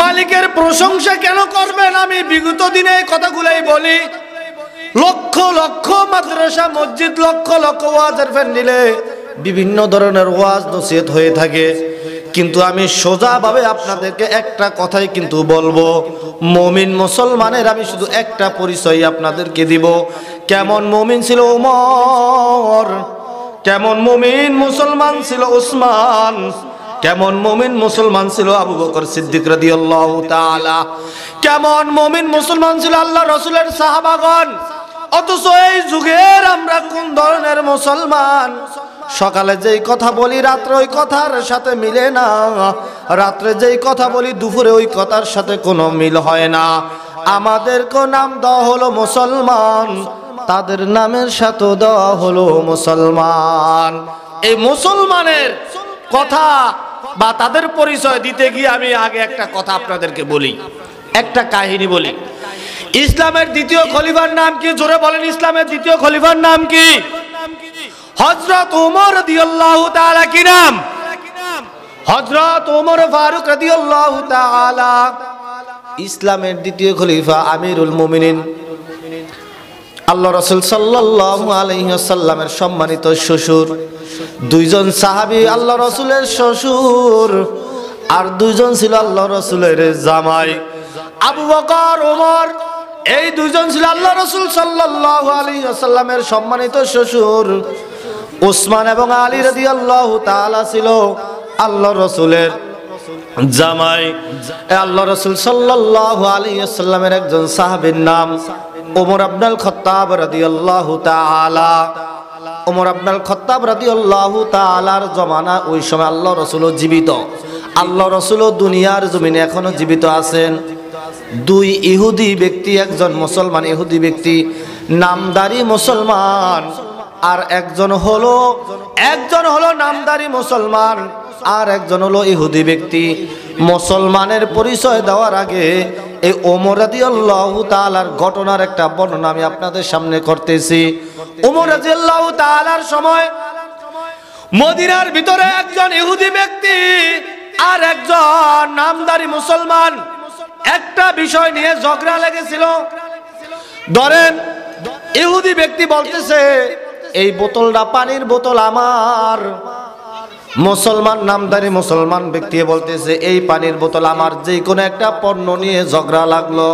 মালিকের প্রশংসা কেন করবেন? আমি বিগত দিনে এই কথাগুলাই বলি। লক্ষ লক্ষ মাদ্রাসা মসজিদ, লক্ষ লক্ষ ওয়াজের প্যান্ডেলে বিভিন্ন ধরনের ওয়াজ নসিহত হয়ে থাকে, কিন্তু আমি সোজাভাবে আপনাদেরকে একটা কথাই কিন্তু বলবো। মুমিন মুসলমানের আমি শুধু একটা পরিচয় আপনাদেরকে দিব। কেমন মুমিন ছিল ওমর, কেমন মুমিন মুসলমান ছিল উসমান, কেমন মুমিন মুসলমান ছিল আবু বকর সিদ্দিক রাদিয়াল্লাহু তাআলা, কেমন মুমিন মুসলমান ছিল আল্লাহ রাসূলের সাহাবাগণ। অথচ এই যুগের আমরা কোন ধরনের মুসলমান? সকালে যেই কথা বলি রাত্রে ওই কথার সাথে মিলে না, রাত্রে যেই কথা বলি দুপুরে ওই কথার সাথে কোনো মিল হয় না। আমাদেরকে নাম দেওয়া হলো মুসলমান, তাদের নামের সাথে দেওয়া হলো মুসলমান। এই মুসলমানের কথা বা তাদের পরিচয় দিতে গিয়ে আমি আগে একটা কথা আপনাদেরকে বলি, একটা কাহিনী বলি। ইসলামের দ্বিতীয় খলিফার নাম কি? জোরে বলেন, ইসলামের দ্বিতীয় খলিফার নাম কি? হযরত ওমর রাদিয়াল্লাহু তাআলা। কি নাম? হযরত ওমর ফারুক রাদিয়াল্লাহু তাআলা। ইসলামের দ্বিতীয় খলিফা আমিরুল মুমিনিন, আল্লাহ রাসূল সাল্লাল্লাহু আলাইহি ওয়াসাল্লামের সম্মানিত শ্বশুর। দুইজন সাহাবী আল্লাহ রাসূলের শ্বশুর, আর দুইজন ছিল আল্লাহ রাসূলের জামাই। আবু বকর, ওমর, এই দুইজন ছিল আল্লাহ রাসূল সাল্লাল্লাহু আলাইহি ওয়াসাল্লামের সম্মানিত শ্বশুর। উসমান এবং আলী রাদিয়াল্লাহু তাআলা ছিল আল্লাহ রাসূলের জামাই। আল্লাহ রাসূল সাল্লাল্লাহু আলাইহি ওয়াসাল্লামের একজন সাহাবীর নাম ওমর ইবনুল খাত্তাব রাদিয়াল্লাহু তাআলা। ওমর ইবনুল খাত্তাব রাদিয়াল্লাহু তাআলার জমানা, ওই সময় আল্লাহ রাসূলও জীবিত। আল্লাহ রাসূলও দুনিয়ার জমিনে এখনো জীবিত আছেন। দুই ইহুদি ব্যক্তি, একজন মুসলমান ইহুদি ব্যক্তি, নামদারি মুসলমান, আর একজন হলো নামদারি মুসলমান, আর একজন হলো ইহুদি ব্যক্তি। মুসলমানের পরিচয় দেওয়ার আগে এই ওমর রাদিয়াল্লাহু তাআলার ঘটনার একটা বর্ণনা আমি আপনাদের সামনে করতেছি। ওমর রাদিয়াল্লাহু তাআলার সময় মদিনার ভিতরে একজন ইহুদি ব্যক্তি আর একজন নামদারি মুসলমান একটা বিষয় নিয়ে ঝগড়া লেগেছিল। ধরেন, ইহুদি ব্যক্তি বলতেছে এই বোতলটা পানির বোতল আমার। মুসলমান নামদারি মুসলমান ব্যক্তি বলতেছে এই পানির বোতল আমার। যে কোনো একটা পণ্য নিয়ে ঝগড়া লাগলো।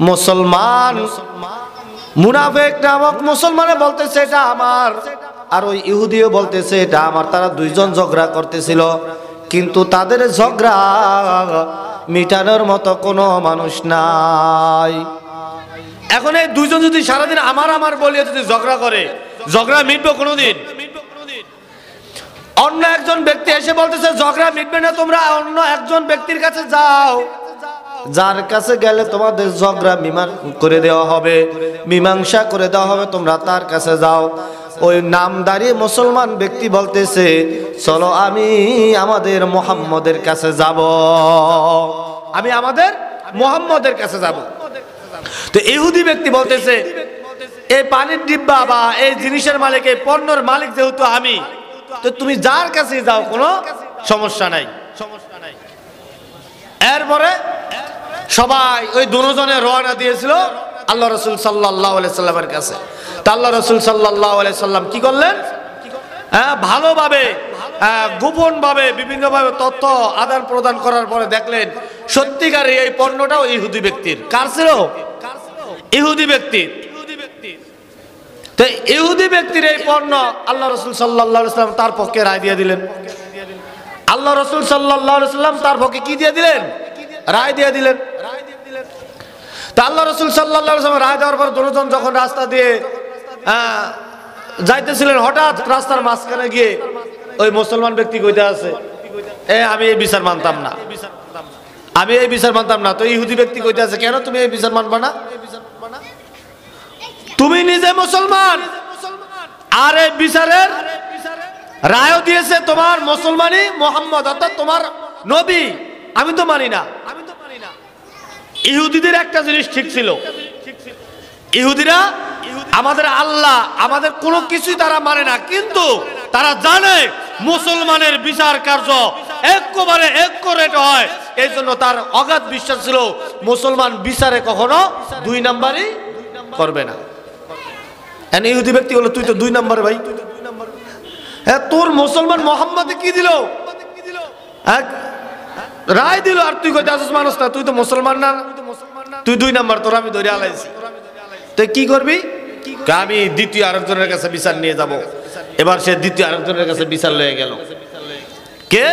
মুসলমান মুনাফিক নামক মুসলমানে বলতেছে এটা আমার, আর ওই ইহুদিও বলতেছে এটা আমার। তারা দুইজন ঝগড়া করতেছিল, কিন্তু তাদের ঝগড়া মিটানোর মতো কোনো মানুষ নাই। এখন এই দুইজন যদি সারাদিন আমার আমার বলিয়ে যদি ঝগড়া করে, ঝগড়া মিটবে কোনোদিন? অন্য একজন ব্যক্তি এসে বলতেছে ঝগড়া মিটবে না, তোমরা অন্য একজন ব্যক্তির কাছে যাও, যার কাছে গেলে তোমাদের ঝগড়া মীমাংসা করে দেওয়া হবে, তোমরা তার কাছে যাও। ওই নামদারি মুসলমান ব্যক্তি বলতেছে চলো আমি আমাদের মুহাম্মদের কাছে যাব, আমি আমাদের মুহাম্মদের কাছে যাব। তো ইহুদি ব্যক্তি বলতেছে এই পানির ডিব্বা বা এই জিনিসের মালিক, এই পণ্যের মালিক যেহেতু আমি, তো তুমি যার কাছে যাও, কোনো সমস্যা নাই। এরপরে সবাই ওই দুজনে রওনা দিয়েছিল আল্লাহ রাসূল সাল্লাল্লাহু আলাইহি সাল্লামের কাছে। তা আল্লাহ রাসূল সাল্লাল্লাহু আলাইহি সাল্লাম কি করলেন? ভালোভাবে গোপনভাবে বিভিন্নভাবে তথ্য আদান প্রদান করার পরে দেখলেন সত্যিকার এই পণ্যটাও ইহুদি ব্যক্তির। কার ছিল? ইহুদি ব্যক্তির। তো ইহুদি ব্যক্তির এই পণ্য আল্লাহ রাসূল সাল্লাল্লাহু আলাইহি সাল্লাম তার পক্ষে রায় দিয়ে দিলেন। আল্লাহ রাসূল সাল্লাল্লাহু আলাইহি সাল্লাম তার পক্ষে কি দিয়ে দিলেন? রায় দিয়ে দিলেন। তা আল্লাহ রাসূল সাল্লাল্লাহু আলাইহি সাল্লাম রায় দেওয়ার পর দুজন যখন রাস্তা দিয়ে যাইতেছিলেন, হঠাৎ রাস্তার মাঝখানে গিয়ে ওই মুসলমান ব্যক্তি কইতে আছে আমি এই বিচার মানতাম না, আমি এই বিচার মানতাম না। তো ইহুদি ব্যক্তি কইতে আছে কেন তুমি এই বিচার মানবা না? তুমি নিজে মুসলমান, আর এই বিচারের রায়ও দিয়েছে তোমার মুসলমানি মুহাম্মদ, অর্থাৎ তোমার নবী, আমি তো মানি না। ইহুদিদের একটা জিনিস ঠিক ছিল, ইহুদিরা আমাদের আল্লাহ, আমাদের কোনো কিছুই তারা মানে না, কিন্তু তারা জানে মুসলমানের বিচার কার্য একেবারে একুরেট হয়, এই জন্য তার অগাধ বিশ্বাস ছিল মুসলমান বিচারে কখনো 2 নাম্বারই করবে না। ইহুদি ব্যক্তি হলো তুই তো 2 নাম্বার ভাই, হ্যাঁ তোর মুসলমান মোহাম্মদ কি দিল, রায় দিল, আর তুই কইতে আসিস মানুষ না, তুই তো মুসলমান না, তুই 2 নাম্বার, তোর আমি ধরে আলাইছি। তুই কি করবি? আমি দ্বিতীয় আরেকজনের কাছে বিচার নিয়ে যাব। এবার সে দ্বিতীয় আরেকজনের কাছে বিচার লয়ে গেল। কে?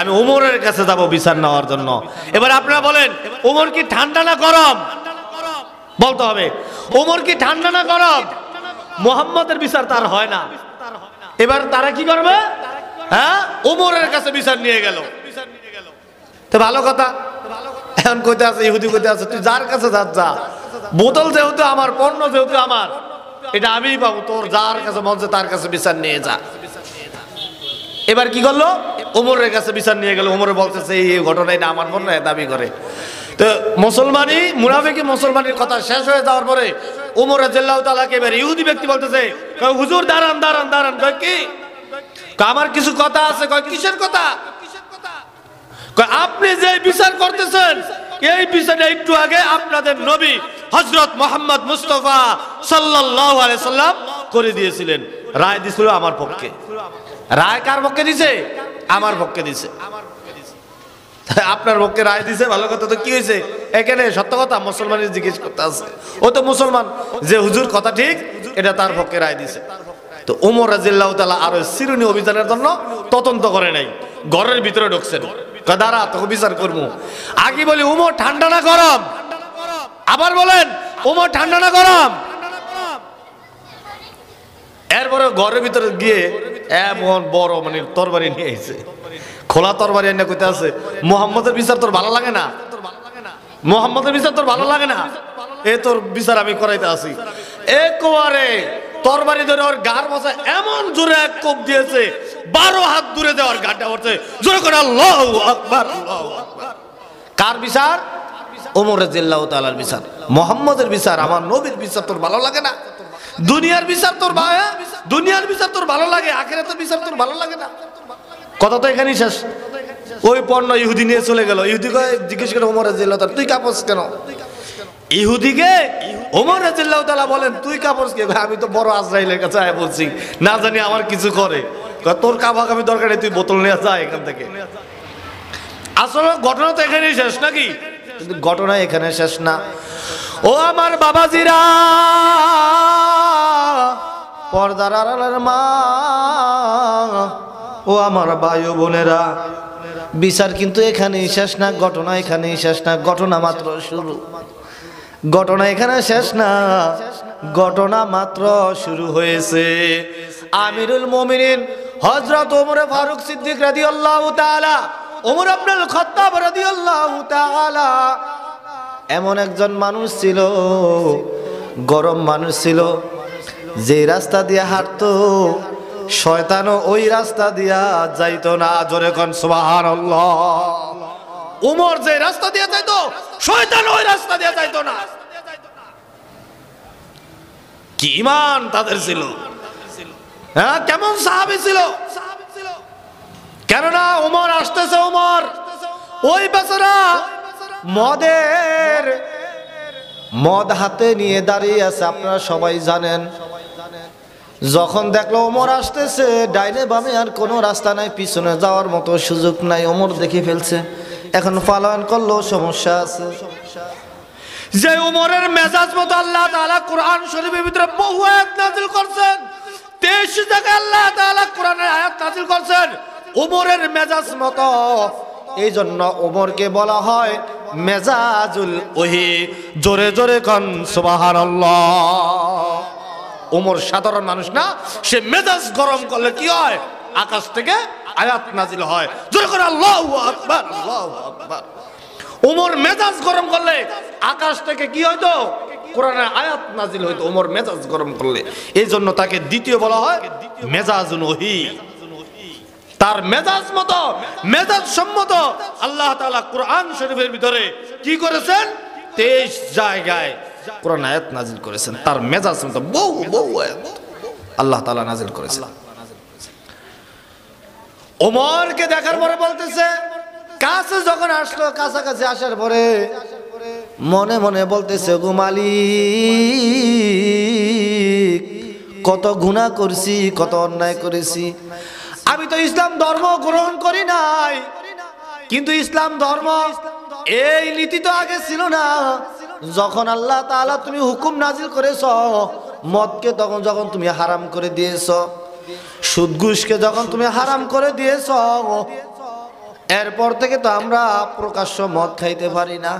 আমি ওমরের কাছে যাব বিচার নেওয়ার জন্য। এবার আপনারা বলেন ওমর কি ঠান্ডা না গরম? বলতে হবে ওমর কি ঠান্ডা না গরম? মুহাম্মদের বিচার তার হয় না। এবার তারা কি করবে? হ্যাঁ, ওমরের কাছে বিচার নিয়ে গেল। তো ভালো কথা। এখন কইতে আছে ইহুদি কইতে আছে তুই যার কাছে যা, বোতল যেহেতু আমার, পণ্য যেহেতু আমার, এটা আমিই পাবো, তোর যার কাছে মন চায় তার কাছে বিচার নিয়ে যা। এবার কি করলো? ওমরের কাছে বিচার নিয়ে গেল। ওমরে বলতেছে এই ঘটনা এটা আমার পণ্য, দাবি করে। তো মুসলমানই মুনাফিকি মুসলমানের কথা শেষ হয়ে যাওয়ার পরে ওমর রাদিয়াল্লাহু তাআলাকে এবার ইহুদি ব্যক্তি বলতেছে হুজুর দাঁড়ান দাঁড়ান দাঁড়ান। কয় কি? আমার কিছু কথা আছে। কয় কিসের কথা? আপনি যে বিচার করতেছেন এই বিচারটা একটু আগে আপনাদের নবী হযরত মুহাম্মদ মুস্তাফা সাল্লাল্লাহু আলাইহি সাল্লাম করে দিয়েছিলেন, রায় দিছিল আমার পক্ষে। রায় কার পক্ষে দিছে? আমার পক্ষে দিছে। আপনার পক্ষে রায় দিছে, ভালো কথা। তো কি হয়েছে এখানে? সত্য কথা মুসলমানের জিজ্ঞেস করতে আছে, ও তো মুসলমান, যে হুজুর কথা ঠিক, এটা তার পক্ষে রায় দিছে। তো ওমর রাদিয়াল্লাহু তাআলা আরো সিরুনি অভিযানের জন্য তদন্ত করে নাই, ঘরের ভিতরে ঢুকছেন। দাঁড়া তোকে বিচার করবো। আগে বলি ওমর ঠান্ডা না গরম? আবার বলেন ওমর ঠান্ডা না গরম? এরপরে ঘরের ভিতরে গিয়ে এমন বড় মানে তরবারি নিয়ে এসে, খোলা তরবারি এনে কইতে আছে মুহাম্মদের বিচার তোর ভালো লাগে না? মুহাম্মদের বিচার তোর ভালো লাগে না? এ তোর বিচার আমি করাইতে আসি। একবারে তরবারি ধরে ওর গার মাঝে এমন জোরে এক কোপ দিয়েছে, 12 হাত দূরে দেওয়ার গাটা উঠছে, জোরে করে আল্লাহু আকবার আল্লাহু আকবার। কার বিচার? ওমর রাদিয়াল্লাহু তাআলার বিচার। মুহাম্মদের বিচার, আমার নবীর বিচার তোর ভালো লাগে না? দুনিয়ার বিচার তোর দুনিয়ার বিচার তোর ভালো লাগে, আখিরাতের বিচার তোর ভালো লাগে না? কথা তো এখানেই শেষ। ওই পণ্য ইহুদি নিয়ে চলে গেল। ইহুদি জিজ্ঞেস করে ওমর রাদিয়াল্লাহু তাআলা তুই কাঁপস কেন? ইহুদিকে ওমর রাদিয়াল্লাহু তাআলা বলেন তুই কাঁপস কে? আমি তো বড় আজরাইলের কাছে আয় বলছি, না জানি আমার কিছু করে। তোর কাঁপাকামি দরকার নেই, তুই বোতল নিয়ে যা এখান থেকে। আসলে ঘটনা তো এখানেই শেষ নাকি? কিন্তু ঘটনা এখানে শেষ না। ও আমার বাবাজিরা, পর্দার আড়ালের মা, ও আমার ভাই ও বোনেরা, বিচার কিন্তু এখানেই শেষ না, ঘটনা এখানেই শেষ না, ঘটনা মাত্র শুরু। ঘটনা এখানে শেষ না, ঘটনা মাত্র শুরু হয়েছে। আমিরুল মুমিনিন হযরত ওমর ফারুক সিদ্দিক রাদিয়াল্লাহু তাআলা, ওমর ইবনুল খাত্তাব রাদিয়াল্লাহু তাআলা এমন একজন মানুষ ছিল, গরম মানুষ ছিল, যে রাস্তা দিয়ে হাঁটতো শয়তানও ওই রাস্তা দিয়া যাইতো না। জোরে কোন সুবহানাল্লাহ। ওমর যে রাস্তা দিয়ে যাইতো শয়তান ওই রাস্তা দিয়ে যাইতো না। কি ঈমান তাদের ছিল! হ্যাঁ, কেমন সাহাবী ছিল! কেননা ওমর আসতেছে, ওমর ওই বেচারা মদ হাতে নিয়ে দাঁড়িয়ে আছে, আপনারা সবাই জানেন। যখন দেখলো ওমর আসতেছে, ডাইনে বামে আর কোনো রাস্তা নাই, পিছনে যাওয়ার মতো সুযোগ নাই, ওমর দেখে ফেলছে। এখন পালায়ন করলেও সমস্যা আছে। যে ওমরের মেজাজ মতো আল্লাহ তাআলা কোরআন শরীফের ভিতরে বহু আয়াত নাযিল করেছেন। 23 জায়গায় আল্লাহ তাআলা কোরআনের আয়াত নাযিল করেছেন ওমরের মেজাজ মতো। এই জন্য ওমরকে বলা হয় মেজাজুল ওহি। জোরে জোরে কোন সুবহানাল্লাহ। ওমর সাধারণ মানুষ না, সে মেজাজ গরম করলে কি হয়? আকাশ থেকে আয়াত নাযিল হয়। জোরে করে আল্লাহু আকবার আল্লাহু আকবার। ওমর মেজাজ গরম করলে আকাশ থেকে কি হইতো? কোরআনের আয়াত নাযিল হইতো ওমর মেজাজ গরম করলে। এই জন্য তাকে দ্বিতীয় বলা হয় মেজাজুল ওহি। তার মেজাজ মতো, মেজাজ সম্মত আল্লাহ তাআলা কোরআন শরীফের ভিতরে কি করেছেন? 23 জায়গায় কোরআন আয়াত নাযিল করেছেন। তার মেজাজ মতো বহু বহু আয়াত আল্লাহ তাআলা নাযিল করেছেন। ওমরকে দেখার পরে বলতেছে কাছে যখন আসলো, কাছাকাছি আসার পরে মনে মনে বলতেছে, গো মালিক, কত গুনাহ করছি, কত অন্যায় করেছি। আমি তো ইসলাম ধর্ম গ্রহণ করি নাই, কিন্তু ইসলাম ধর্ম এই নীতি তো আগে ছিল না। যখন আল্লাহ তাআলা তুমি হুকুম নাজিল করেছ, মদকে তখন যখন তুমি হারাম করে দিয়েছ, সুদ ঘুষকে যখন তুমি হারাম করে দিয়েছ, এরপর থেকে তো আমরা প্রকাশ্য মদ খাইতে পারি না।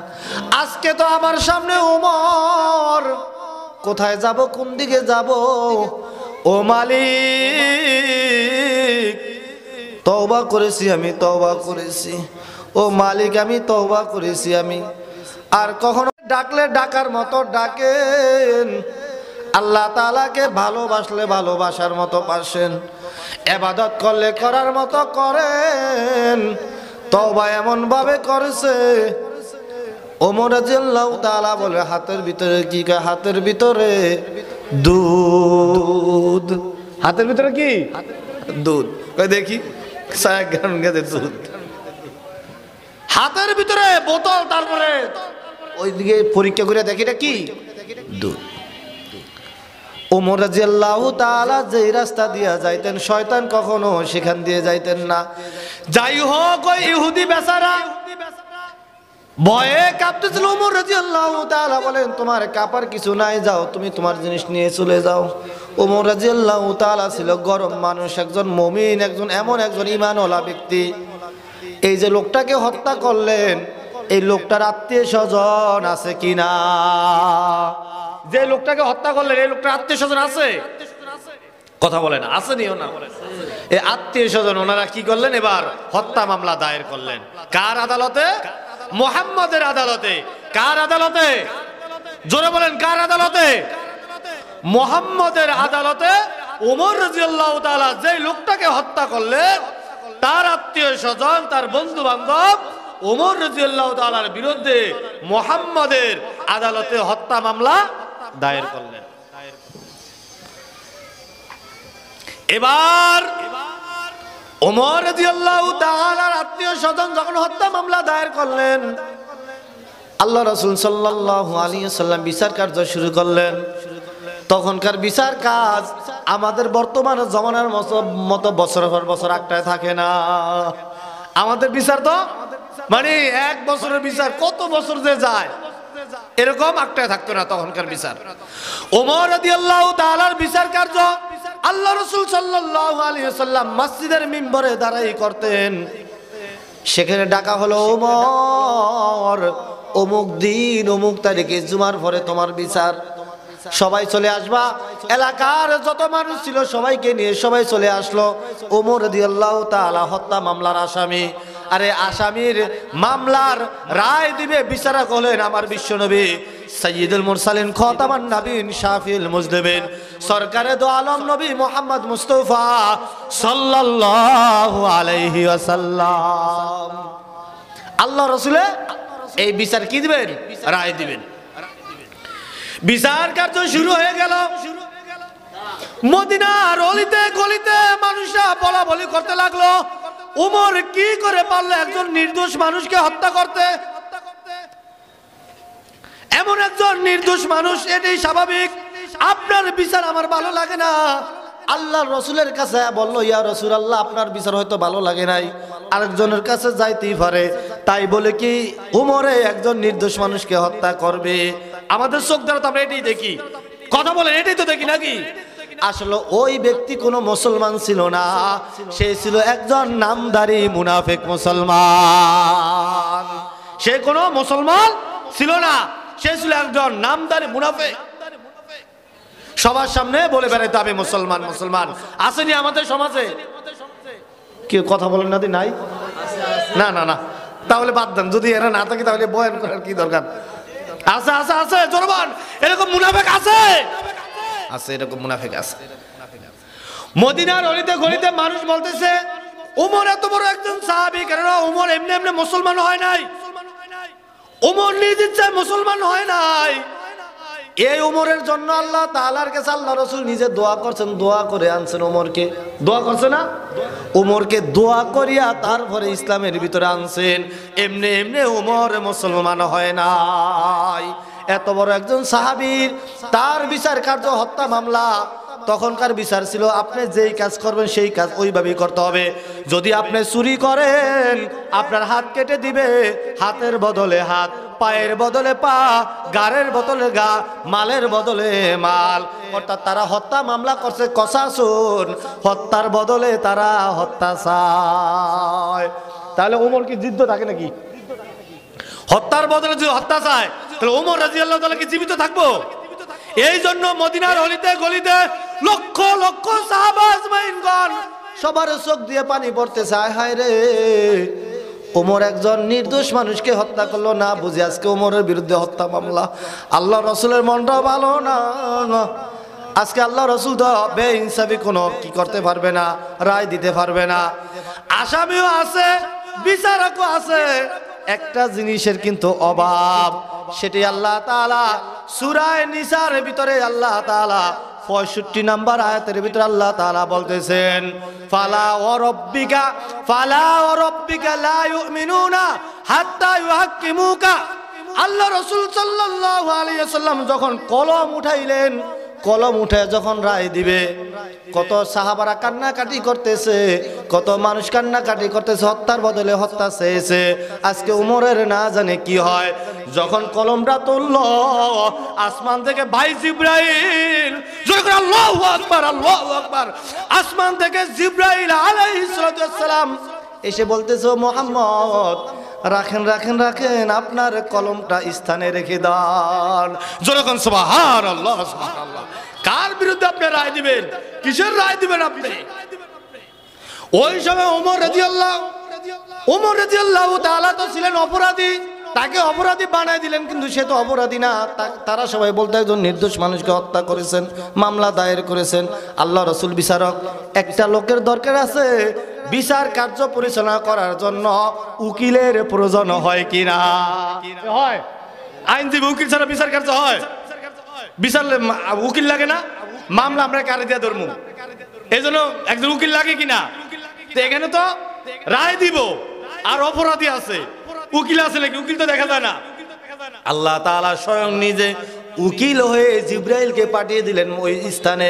আজকে তো আমার সামনে ওমর, কোথায় যাব, কোন দিকে যাব? ও মালিক, তওবা করেছি আমি, তওবা করেছি। ও মালিক, আমি তওবা করেছি আমি। আর কখনো ডাকলে ডাকার মতো ডাকেন, আল্লাহ তাআলাকে ভালোবাসলে ভালোবাসার মতো বাসেন, ইবাদত করলে করার মতো করেন। তওবা এমন ভাবে করেছে, ওমর রাদিয়াল্লাহু তাআলা বলে, হাতের ভিতরে কি? হাতের ভিতরে দুধ। হাতের ভিতরে কি? দুধ। কই দেখি, 1 গ্রাম গেছে দুধ। হাতের ভিতরে বোতল, তারপরে ওইদিকে পরীক্ষা করে দেখি এটা কি? দুধ। ওমর রাদিয়াল্লাহু তাআলা যেই রাস্তা দিয়া যাইতেন, শয়তান কখনো সেখান দিয়ে যাইতেন না। যাই হোক, ওই ইহুদি বেচারা ভয়ে কাঁপতেছিল। ওমর রাদিয়াল্লাহু তাআলা বলেন, তোমার কাঁপার কিছু নাই, যাও তুমি তোমার জিনিস নিয়ে চলে যাও। ওমর রাদিয়াল্লাহু তাআলা ছিল গরম মানুষ, একজন মুমিন, একজন এমন একজন ঈমানওয়ালা ব্যক্তি। এই যে লোকটাকে হত্যা করলেন, এই লোকটার আত্মীয় স্বজন আছে কিনা? যে লোকটাকে হত্যা করলেন, এই লোকটার আত্মীয় স্বজন আছে? কথা বলেন, আছে নিও না? এই আত্মীয় স্বজন ওনারা কি করলেন? এবার হত্যা মামলা দায়ের করলেন। কার আদালতে? মুহাম্মদের আদালতে। কার আদালতে? জোরে বলেন, কার আদালতে? মুহাম্মদের আদালতে। ওমর রাদিয়াল্লাহু তাআলা যে লোকটাকে হত্যা করলেন, তার আত্মীয় স্বজন, তার বন্ধু বান্ধব ওমর রাদিয়াল্লাহু তাআলার বিরুদ্ধে মুহাম্মদের আদালতে হত্যা মামলা দায়ের করলেন। এবার ওমর রাদিয়াল্লাহু তাআলার আত্মীয় স্বজন যখন হত্যা মামলা দায়ের করলেন, আল্লাহ রাসূল সাল্লাল্লাহু আলাইহি ওয়াসাল্লাম বিচার কার্য শুরু করলেন। তখনকার বিচার কাজ আমাদের বর্তমান জমানার মতো বছর পর বছর একটাই থাকে না। আমাদের বিচার তো মানে 1 বছরের বিচার কত বছর যে যায়, এরকম একটাই থাকতো না তখনকার বিচার। ওমর রাদিয়াল্লাহু তাআলার বিচার কার্য আল্লাহ রাসূল সাল্লাল্লাহু আলাইহি ওয়াসাল্লাম মসজিদের মিম্বরে দাঁড়াই করতেন। সেখানে ডাকা হলো, ওমর, অমুক দিন অমুক তারিখে জুমার পরে তোমার বিচার, সবাই চলে আসবা। এলাকার যত মানুষ ছিল সবাইকে নিয়ে সবাই চলে আসলো। ওমর রাদিয়াল্লাহু তাআলা হত্যা মামলার আসামি। আরে আসামির মামলার রায় দিবে বিচারক হলেন আমার বিশ্বনবী সাইয়্যিদুল মুরসালিন, খাতামান নবীন, শাফিউল মুজনিবিন, সরকারে দো আলম নবী মুহাম্মদ মুস্তাফা সাল্লাল্লাহু আলাইহি ওয়াসাল্লাম। আল্লাহ রাসূলে এই বিচার কি দিবেন? রায় দিবেন। বিচার কার্য শুরু হয়ে গেল। মদিনার অলিতে গলিতে মানুষরা বলা বলি করতে লাগলো, ওমর কি করে পারলো একজন নির্দোষ মানুষকে হত্যা করতে? এমন একজন নির্দোষ মানুষ, এটাই স্বাভাবিক। আপনার বিচার আমার ভালো লাগে না। আল্লাহর রাসূলের কাছে বলল, ইয়া রাসূলুল্লাহ, আপনার বিচার হয়তো ভালো লাগে নাই, আরেকজনের কাছে যাইতেই পারে, তাই বলে কি ওমরে একজন নির্দোষ মানুষকে হত্যা করবে? আমাদের চোখ দ্বারা তো আমরা এটাই দেখি। কথা বলেন, এটাই তো দেখি নাকি? আসলে ওই ব্যক্তি কোনো মুসলমান ছিল না, সে ছিল একজন নামধারী মুনাফিক মুসলমান। সে কোনো মুসলমান ছিল না, সে ছিল একজন নামধারী মুনাফিক। সবার সামনে বলে বেড়াইতো আমি মুসলমান মুসলমান। আসেনি আমাদের সমাজে? কেউ কথা বলেন না? নাই? না না না, তাহলে বাদ দেন। যদি এরা না থাকে তাহলে বয়ান করার কি দরকার? আছে আছে আছে, জোরবান এরকম মুনাফিক আছে, আছে এরকম মুনাফিক আছে। মদিনার অলিতে গলিতে মানুষ বলতেছে, ওমর এত বড় একজন সাহাবী, কেননা ওমর এমনি এমনি মুসলমান হয় নাই, ওমর নিজ ইচ্ছায় মুসলমান হয় নাই। এই ওমরের জন্য আল্লাহ তাআলার কাছে আল্লাহ রাসূল নিজে দোয়া করছেন, দোয়া করে আনছেন ওমরকে। দোয়া করছে না? ওমরকে দোয়া করিয়া তারপরে ইসলামের ভিতরে আনছেন। এমনি এমনি ওমর মুসলমান হয় নাই। এত বড় একজন সাহাবীর তার বিচার কার্য হত্যা মামলা। তখনকার বিচার ছিল আপনি যেই কাজ করবেন সেই কাজ ওইভাবেই করতে হবে। যদি আপনি চুরি করেন আপনার হাত কেটে দিবে, হাতের বদলে হাত, পায়ের বদলে পা, গাড়ের বদলে গা, মালের বদলে মাল। অর্থাৎ তারা হত্যা মামলা করছে কসাসুন, হত্যার বদলে তারা হত্যা চায়। তাহলে ওমর কি জিদ্দ থাকে নাকি? হত্যার বদলে যদি হত্যা চায় তাহলে ওমর রাদিয়াল্লাহু তাআলা কি জীবিত থাকবো? এই জন্য মদিনার অলিতে গলিতে লক্ষ লক্ষ সাহাবা আজমাইনগণ সবার চোখ দিয়ে পানি পড়তেছে, আয় হায় রে, ওমর একজন নির্দোষ মানুষকে হত্যা করলো না বুঝে আজকে ওমরের বিরুদ্ধে হত্যা মামলা। আল্লাহ রসুলের মনটা ভালো না, আজকে আল্লাহ রসুল তো বেইনসাফি কোনো কি করতে পারবে না, রায় দিতে পারবে না। আসামিও আছে, বিচারকও আছে, একটা জিনিসের কিন্তু অভাব, সেটি আল্লাহ তাআলা সূরা নিসার ভিতরে আল্লাহ তাআলা 65 নম্বর আয়াতের ভিতরে আল্লাহ তাআলা বলতেছেন, ফালা ওয়া রাব্বিকা লা ইউমিনুনা হাত্তা ইউহাক্কিমুকা। আল্লাহ রাসূল সাল্লাল্লাহু আলাইহি ওয়াসাল্লাম যখন কলম উঠাইলেন, কলম উঠে যখন রায় দিবে, কত সাহাবারা কান্নাকাটি করতেছে, কত মানুষ কান্নাকাটি করতেছে, হত্যার বদলে হত্যা চেয়েছে। আজকে উমরের না জানে কি হয়। যখন কলমটা তুলল আসমান থেকে ভাই জিবরাইল, যখন আল্লাহু আকবার আল্লাহু আকবার, আসমান থেকে জিবরাইল আলাইহিস সালাম এসে বলতেছে, মুহাম্মদ রাখেন রাখেন রাখেন, আপনার কলমটা স্থানে রেখে দেন। যখন সুবহানাল্লাহ সুবহানাল্লাহ। কার বিরুদ্ধে আপনি রায় দিবেন? কিসের রায় দিবেন আপনি? ওই সময় ওমর রাদিয়াল্লাহু তাআলা তো ছিলেন অপরাধী, তাকে অপরাধী বানায় দিলেন, কিন্তু সে তো অপরাধী না। তারা সবাই বলতে একজন নির্দোষ মানুষকে হত্যা করেছেন, মামলা দায়ের করেছেন। আল্লাহ রাসূল বিচারক, একটা লোকের দরকার আছে বিচার কার্য পরিচালনা করার জন্য উকিলের প্রয়োজন হয় কিনা? হয়। আইনজীবী উকিল ছাড়া বিচার কার্য হয়? বিচার উকিল লাগে না? মামলা আমরা কারে দিয়ে ধরবো? এই জন্য একজন উকিল লাগে কিনা? এখানে তো রায় দিব, আর অপরাধী আছে, উকিল আছে নাকি? উকিল তো দেখা যায় না। আল্লাহ তাআলা স্বয়ং নিজে উকিল হয়ে জিবরাইলকে পাঠিয়ে দিলেন ওই স্থানে।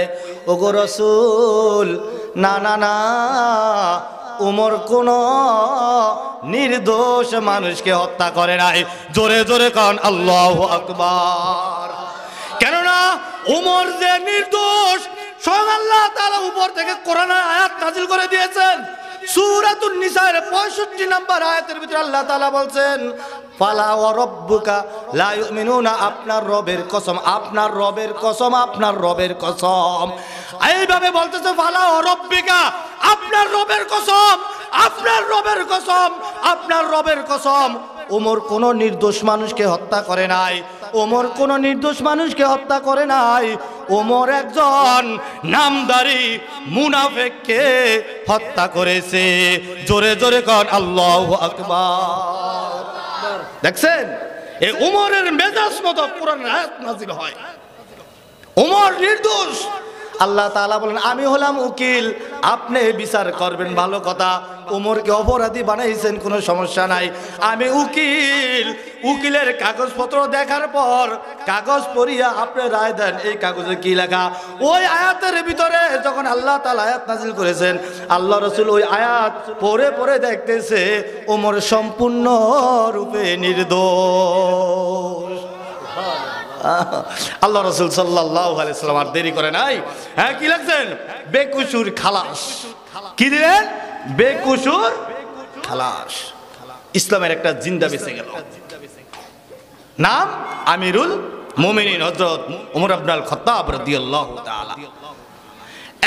ওগো রাসূল, না না না, উমর কোন নির্দোষ মানুষকে হত্যা করে নাই। জোরে জোরে কান আল্লাহু আকবার। কেননা উমর যে নির্দোষ, স্বয়ং আল্লাহ তাআলা উপর থেকে কোরআনের আয়াত নাযিল করে দিয়েছেন। সূরাতুন নিসার 65 নম্বর আয়াতের ভিতরে আল্লাহ তাআলা বলছেন, ফালা ওয়া রাব্বুকা লা ইউমিনুনা, আপনার রবের কসম, আপনার রবের কসম, আপনার রবের কসম। এইভাবে বলতেছে, ফালা ওয়া রাব্বিকা, আপনার রবের কসম, আপনার রবের কসম, আপনার রবের কসম। ওমর কোন নির্দোষ মানুষকে হত্যা করে নাই, ওমর কোন নির্দোষ মানুষকে হত্যা করে নাই। ওমর একজন নামদারি মুনাফিককে হত্যা করেছে। জোরে জোরে কান আল্লাহু আকবার। দেখছেন, এই ওমরের মেজাজ মতো কোরআনের আয়াত নাযিল হয়। ওমর নির্দোষ। আল্লাহ তাআলা বলেন, আমি হলাম উকিল, আপনি বিচার করবেন, ভালো কথা। ওমরকে অপরাধী বানাইছেন, কোনো সমস্যা নাই। আমি উকিল, উকিলের কাগজপত্র দেখার পর কাগজ পড়িয়া আপনি রায় দেন, এই কাগজে কি লেখা। ওই আয়াতের ভিতরে যখন আল্লাহ তাআলা আয়াত নাযিল করেছেন, আল্লাহ রাসূল ওই আয়াত পড়ে পড়ে দেখতেছে ওমর সম্পূর্ণ রূপে নির্দোষ। আল্লাহ রাসূল সাল্লাল্লাহু আলাইহি ওয়াসাল্লাম আর দেরি করে নাই। হ্যাঁ, কি লাগছেন? বেকসুর খালাস। কি দিলেন? বেকসুর খালাস। ইসলামের একটা জিন্দা বেঁচে গেল। নাম আমিরুল মুমিনিন হযরত ওমর ইবনুল খাত্তাব রাদিয়াল্লাহু তাআলা।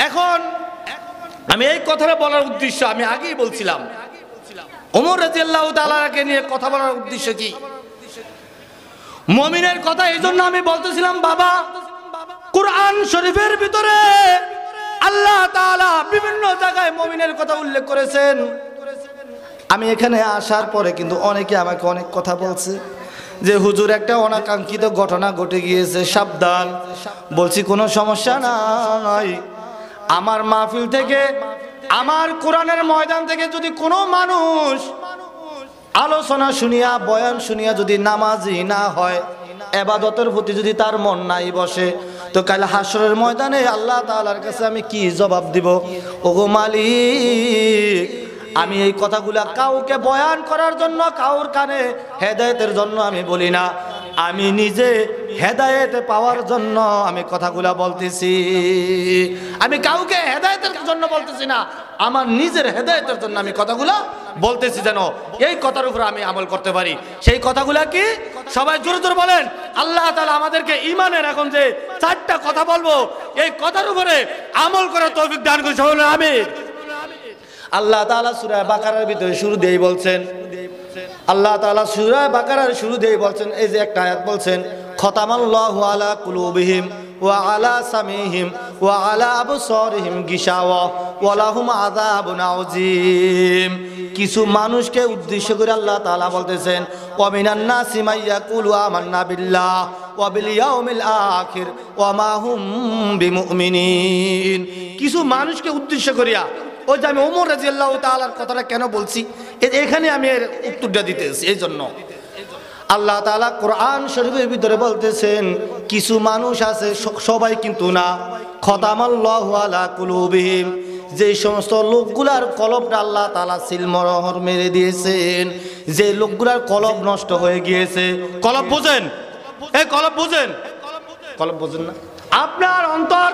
এখন আমি এই কথাটা বলার উদ্দেশ্য আমি আগেই বলছিলাম, ওমর রাদিয়াল্লাহু তাআলাকে নিয়ে কথা বলার উদ্দেশ্য কি? মুমিনের কথা এই জন্য আমি বলতেছিলাম, বাবা, কুরআন শরীফের ভিতরে আল্লাহ তাআলা বিভিন্ন জায়গায় মুমিনের কথা উল্লেখ করেছেন। আমি এখানে আসার পরে কিন্তু অনেকে আমাকে অনেক কথা বলছে, যে হুজুর একটা অনাকাঙ্ক্ষিত ঘটনা ঘটে গিয়েছে, সাবধান। বলছি কোনো সমস্যা নাই। আমার মাহফিল থেকে, আমার কোরআনের ময়দান থেকে যদি কোনো মানুষ আলোচনা শুনিয়া, বয়ান শুনিয়া যদি নামাজি না হয়, ইবাদতের প্রতি যদি তার মন নাই বসে, তো কাল হাসরের ময়দানে আল্লাহ তাআলার কাছে আমি কি জবাব দিব? ওগো মালিক, আমি এই কথাগুলা কাউকে বয়ান করার জন্য, কাউর কানে হেদায়েতের জন্য আমি বলি না, আমি নিজে হেদায়েত পাওয়ার জন্য আমি কথাগুলা বলতেছি। আমি কাউকে হেদায়েতের জন্য বলতেছি না, আমার নিজের হেদায়েতের জন্য আমি কথাগুলা বলতেছি, যেন এই কথার উপর আমি আমল করতে পারি। সেই কথাগুলা কি? সবাই জোরে জোরে বলেন। আল্লাহ তাআলা আমাদেরকে ঈমানের এখন যে 4টা কথা বলবো, এই কথার উপরে আমল করার তৌফিক দান করুন। সবাই বলেন আমিন। আল্লাহ তাআলা সূরা বাকারার ভিতরে শুরু দিয়েই বলছেন, আল্লাহ তাআলা সূরা বাকারার শুরু দিয়েই বলছেন, এই যে একটা আয়াত বলছেন, খতামাল্লাহু আলা কুলুবিহিম ওয়া আলা সামিহিম ওয়া আলা আবসারিহিম গিশাওয়া ওয়া লাহুম আযাবুন আযীম। কিছু মানুষকে উদ্দেশ্য করে আল্লাহ তাআলা বলতেছেন, ওয়া মিনান নাসি মাইয়াকুলু আমান্না বিল্লাহ ওয়া বিল ইয়াউমিল আখির ওয়া মা হুম বিমুমিনিন। কিছু মানুষকে উদ্দেশ্য করিয়া, ওই যে আমি ওমর রাদিয়াল্লাহু তাআলার কথাটা কেন বলছি, এখানে আমি এর উত্তরটা দিতেছি। এই জন্য আল্লাহ তাআলা কোরআন শরীফের ভিতরে বলতেছেন, কিছু মানুষ আছে, সবাই কিন্তু না, খতামাল্লাহু আলা কুলুবিহিম, যে সমস্ত লোকগুলার কলবটা আল্লাহ তাআলা সিলমোহর মেরে দিয়েছেন, যে লোকগুলার কলব নষ্ট হয়ে গিয়েছে। কলব বুঝেন? এই কলব বুঝেন? কলব বুঝেন না? আপনার অন্তর,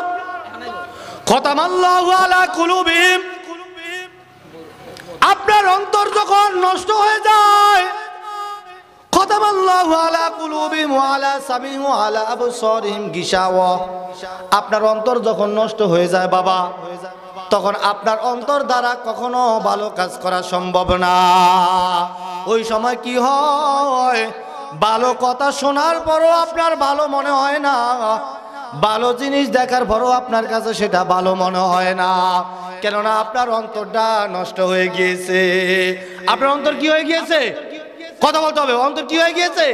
খতামাল্লাহু আলা কুলুবিহিম, আপনার অন্তর যখন নষ্ট হয়ে যায়, খতামাল্লাহু আলা কুলুবিহিম ওয়া আলা সামিহিম ওয়া আলা আবসারিহিম গিশাওয়া, আপনার অন্তর যখন নষ্ট হয়ে যায় বাবা, তখন আপনার অন্তর দ্বারা কখনো ভালো কাজ করা সম্ভব না। ওই সময় কি হয়? ভালো কথা শোনার পরও আপনার ভালো মনে হয় না, ভালো জিনিস দেখার পরও আপনার কাছে সেটা ভালো মনে হয় না, কেননা আপনার অন্তরটা নষ্ট হয়ে গিয়েছে। আপনার অন্তর কি হয়ে গিয়েছে? কথা বলতে হবে। অন্তর কি হয়ে গিয়েছে?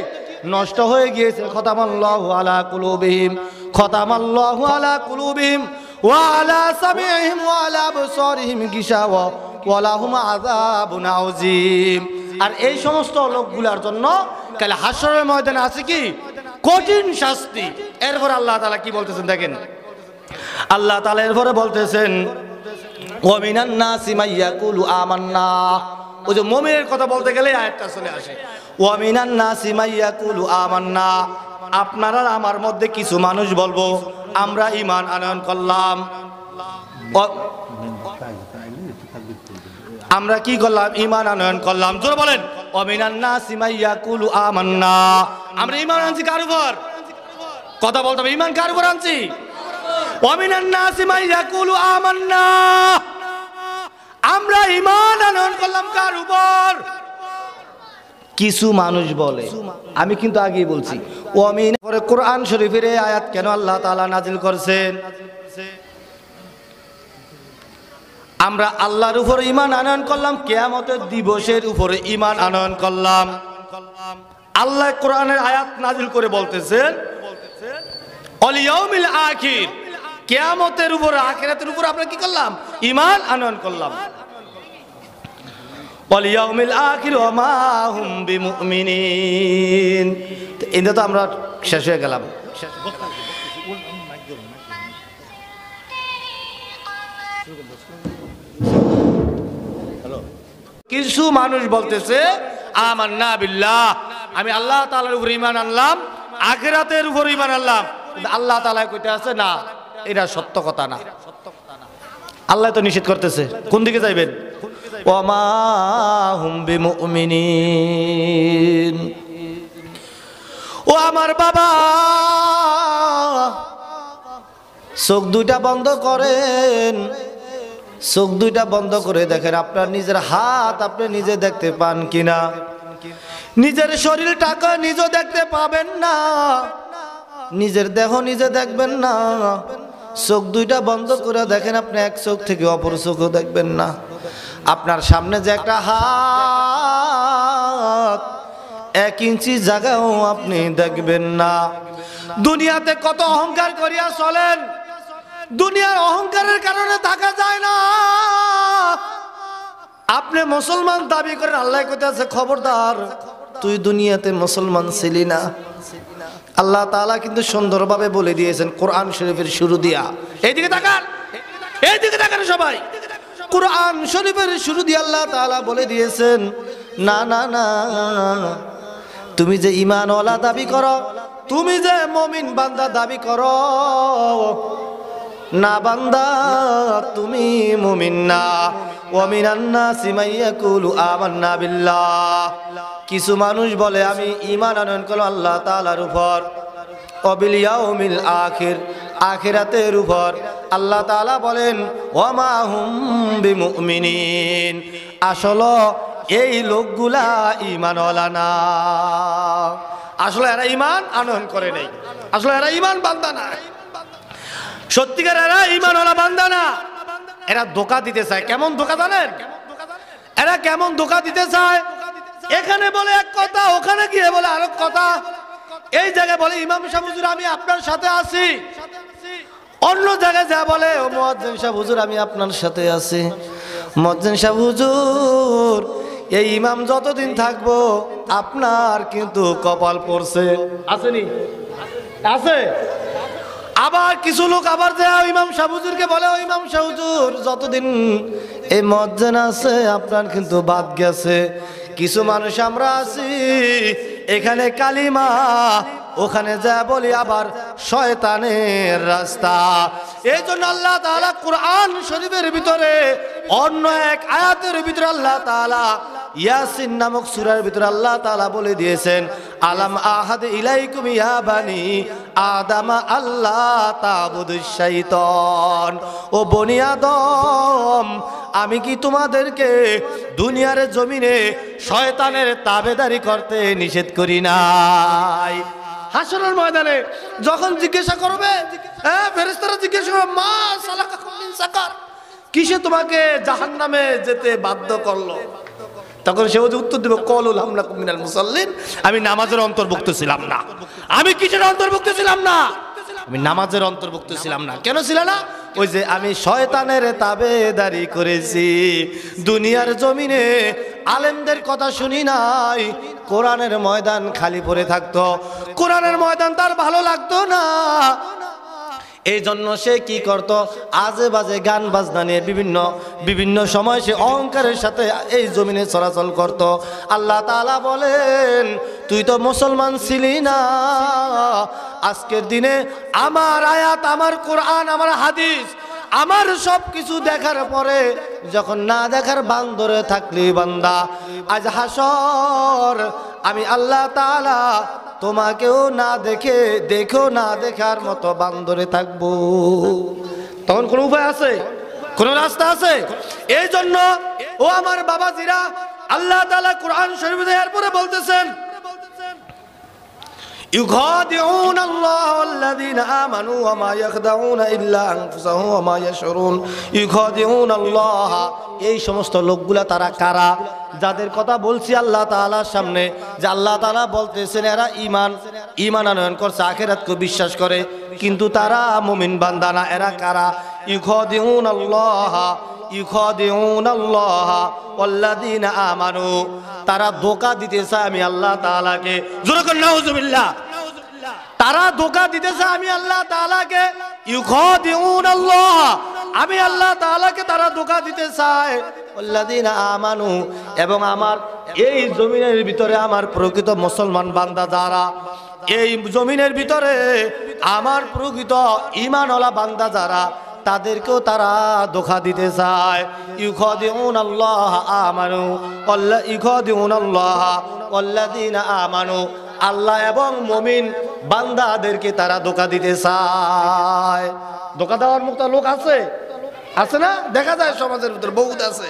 নষ্ট হয়ে গিয়েছে। খতামাল্লাহু আলা কুলুবিহিম, খতামাল্লাহু আলা কুলুবিহিম ওয়া আলা সামিহিম ওয়া আলা আবসারিহিম গিশাওয়া ওয়া লাহুম আযাবুন আযীম। আর এই সমস্ত লোকগুলোর জন্য কাল হাসরের ময়দানে আছে কি? কঠিন শাস্তি। এরপর আল্লাহ তাআলা কি বলতেছেন দেখেন, আল্লাহ তাআলা এরপরে বলতেছেন, ওয়া মিনান নাসি মাইয়াকুলু আমান্না। ওই যে মুমিনের কথা বলতে গেলে আয়াতটা চলে আসে, ওয়া মিনান নাসি মাইয়াকুলু আমান্না। আপনারা আমার মধ্যে কিছু মানুষ বলবো আমরা ঈমান আনয়ন করলাম। আমরা কি করলাম? ঈমান আনয়ন করলাম। জোরে বলেন, ওয়া মিনান নাসি মাইয়াকুলু আমান্না। আমরা ঈমান আনছি কার উপর? কথা বলতে হবে, ঈমান কার উপর আনছি? ওয়া মিনান নাসি মাইয়াকুলু আমান্না। আমরা ঈমান আনয়ন করলাম কার উপর? কিছু মানুষ বলে। আমি কিন্তু আগেই বলছি, ওয়ামিন পরে কোরআন শরীফের এই আয়াত কেন আল্লাহ তাআলা নাজিল করেছেন? আমরা আল্লাহর উপর ঈমান আনয়ন করলাম, কিয়ামতের দিবসের উপরে ঈমান আনয়ন করলাম। আল্লাহ কোরআনের আয়াত নাজিল করে বলতেছেন, অল ইয়াউমিল আখির, কিয়ামতের উপর, আখিরাতের উপর আমরা কি করলাম? ঈমান আনয়ন করলাম। অল ইয়াউমিল আখির ওয়া মা হুম বিমুমিনিন। এটা তো আমরা শেষ হয়ে গেলাম। কিছু মানুষ বলতেছে আমান্না বিল্লাহ, আমি আল্লাহ তাআলার উপর ঈমান আনলাম, আখিরাতের উপর ঈমান আনলাম। কিন্তু আল্লাহ তাআলা কইতে আছে না, এটা সত্য কথা না। আল্লাহ তো নিষেধ করতেছে। কোন দিকে যাইবেন? ওয়া মা হুম বিমুমিনিন। ও আমার বাবা, চোখ দুইটা বন্ধ করেন, চোখ দুইটা বন্ধ করে দেখেন আপনার নিজের হাত আপনি নিজে দেখতে পান কিনা। নিজের শরীরটাকে নিজে দেখতে পাবেন না, নিজের দেহ নিজে দেখবেন না। চোখ দুইটা বন্ধ করে দেখেন, আপনি এক চোখ থেকে অপর চোখও দেখবেন না। আপনার সামনে যে একটা হাত, 1 ইঞ্চি জায়গাও আপনি দেখবেন না। দুনিয়াতে কত অহংকার করিয়া চলেন, দুনিয়ার অহংকারের কারণে থাকা যায় না। আপনি মুসলমান দাবি করেন, আল্লাহ কইতেছে খবরদার তুই দুনিয়াতে মুসলমান ছিলি না। আল্লাহ তাআলা কিন্তু সুন্দরভাবে বলে দিয়েছেন কোরআন শরীফের শুরু দিয়া। এইদিকে তাকান, এইদিকে তাকান সবাই। কোরআন শরীফের শুরু দিয়ে আল্লাহ তাআলা বলে দিয়েছেন, না না না, তুমি যে ঈমানওয়ালা দাবি করো, তুমি যে মুমিন বান্দা দাবি করো, না বান্দা তুমি মুমিন না। ওয়া মিনান নাসি মান ইয়াকুলু আমান্না বিল্লাহ, কিছু মানুষ বলে আমি ঈমান আনয়ন করলাম আল্লাহ তাআলার উপর, ওয়া বিল ইয়াউমিল আখির, আখিরাতের উপর। আল্লাহ তাআলা বলেন ওয়া মা হুম বিমুমিনিন, আসলে এই লোকগুলা ঈমানওয়ালা না। আসলে এরা ঈমান আনয়ন করে নাই, আসলে এরা ঈমান বান্দা না, সত্যিকার এরা ঈমানওয়ালা বান্দা না। এরা ধোঁকা দিতে চায়। কেমন ধোঁকা জানেন? এরা কেমন ধোঁকা দিতে চায়? এখানে বলে এক কথা, ওখানে গিয়ে বলে আরেক কথা। এই জায়গায় বলে ইমাম সাহেব হুজুর আমি আপনার সাথে আছি, অন্য জায়গায় যা বলে ও মুয়াজ্জিন সাহেব হুজুর আমি আপনার সাথে আছি। মুয়াজ্জিন সাহেব হুজুর এই ইমাম যতদিন থাকবো আপনার কিন্তু কপাল পড়ছে। আসেনি? আছে। আবার কিছু লোক আবার যায় ইমাম সাহেব হুজুরকে বলে ও ইমাম সাহেব হুজুর যতদিন এই মুয়াজ্জিন আছে আপনার কিন্তু বাদ গেছে। কিছু মানুষ আমরা আছি এখানে কালিমা, ওখানে যা বলি আবার শয়তানের রাস্তা। এই জন্য আল্লাহ তাআলা কোরআন শরীফের ভিতরে অন্য এক আয়াতের ভিতরে আল্লাহ তাআলা ইয়াসিন নামক সূরার ভিতরে আল্লাহ তাআলা বলে দিয়েছেন, আলাম আহাদ ইলাইকুম ইয়া বানি আদম আল্লাহ তাবুদুশ শাইতান, ও বনি আদম আমি কি তোমাদেরকে দুনিয়ার জমিনে শয়তানের তাবেদারি করতে নিষেধ করি নাই? হাসরের ময়দানে যখন জিজ্ঞাসা করবে, হ্যাঁ ফেরেশতারা জিজ্ঞাসা করবে মা সালাকাকুম মিন সাকার, কিসে তোমাকে জাহান্নামে যেতে বাধ্য করলো? তখন সে উত্তর দেবে কলু লাম নাকুম মিনাল মুসাল্লিন, আমি নামাজের অন্তর্ভুক্ত ছিলাম না। আমি কিসের অন্তর্ভুক্ত ছিলাম না? আমি নামাজের অন্তর্ভুক্ত ছিলাম না। কেন ছিল না? ওই যে আমি শয়তানের তাবেদারি করেছি। দুনিয়ার জমিনে আলেমদের কথা শুনি নাই, কোরআনের ময়দান খালি পড়ে থাকতো, কোরআনের ময়দান তার ভালো লাগতো না। এই জন্য সে কি করত? আজে বাজে গান বাজনা নিয়ে বিভিন্ন সময় সে অহংকারের সাথে এই জমিনে চলাচল করত। আল্লাহ তাআলা বলেন তুই তো মুসলমান ছিলি না, আজকের দিনে আমার আয়াত, আমার কোরআন, আমার হাদিস, আমার সব কিছু দেখার পরে যখন না দেখার বান্দরে থাকলি বান্দা, আজ হাসর আমি আল্লাহ তাআলা তোমাকেও না দেখো না দেখার মতো বান্দরে থাকবো। তখন কোন উপায় আছে? কোন রাস্তা আছে? এই জন্য ও আমার বাবাজিরা, আল্লাহ তাআলা কোরআন শরীফে এরপরে বলতেছেন ইউখাদিউনা আল্লাহ ওয়াল্লাযীনা আমানু ওয়া মা ইয়াখদাউনা ইল্লা আনফুসাহুম ওয়া মা ইয়াশউরুন। ইউখাদিউনা আল্লাহ, এই সমস্ত লোকগুলা তারা কারা? যাদের কথা বলছি আল্লাহ তাআলার সামনে, যে আল্লাহ তাআলা বলতেছেন এরা ঈমান আনয়ন করছে, আখিরাতকে বিশ্বাস করে, কিন্তু তারা মুমিন বান্দা না। এরা কারা? ইউখাদিউনা আল্লাহ ওয়াল্লাযীনা আমানু, তারা ধোঁকা দিতেছে আমি আল্লাহ তাআলাকে। জোরে করে নাউযুবিল্লাহ। তারা ধোঁকা দিতেছে আমি আল্লাহ তাআলাকে। ইউখাদিউনা আল্লাহ, আমি আল্লাহ তাআলাকে তারা ধোঁকা দিতে চায়। ওয়াল্লাযীনা আমানু, এবং আমার এই জমিনের ভিতরে আমার প্রকৃত মুসলমান বান্দা যারা, এই জমিনের ভিতরে আমার প্রকৃত ঈমানওয়ালা বান্দা যারা, তাদেরকেও তারা ধোঁকা দিতে চায়। ইউখাদিউনা আল্লাহ আমানু ইউখাদিউনা আল্লাহ ওয়াল্লাযীনা আমানু, আল্লাহ এবং মুমিন বান্দাদেরকে তারা ধোঁকা দিতে চায়। ধোঁকা দেওয়ার মুক্ত লোক আছে, আছে না? দেখা যায় সমাজের ভিতরে বহুত আছে।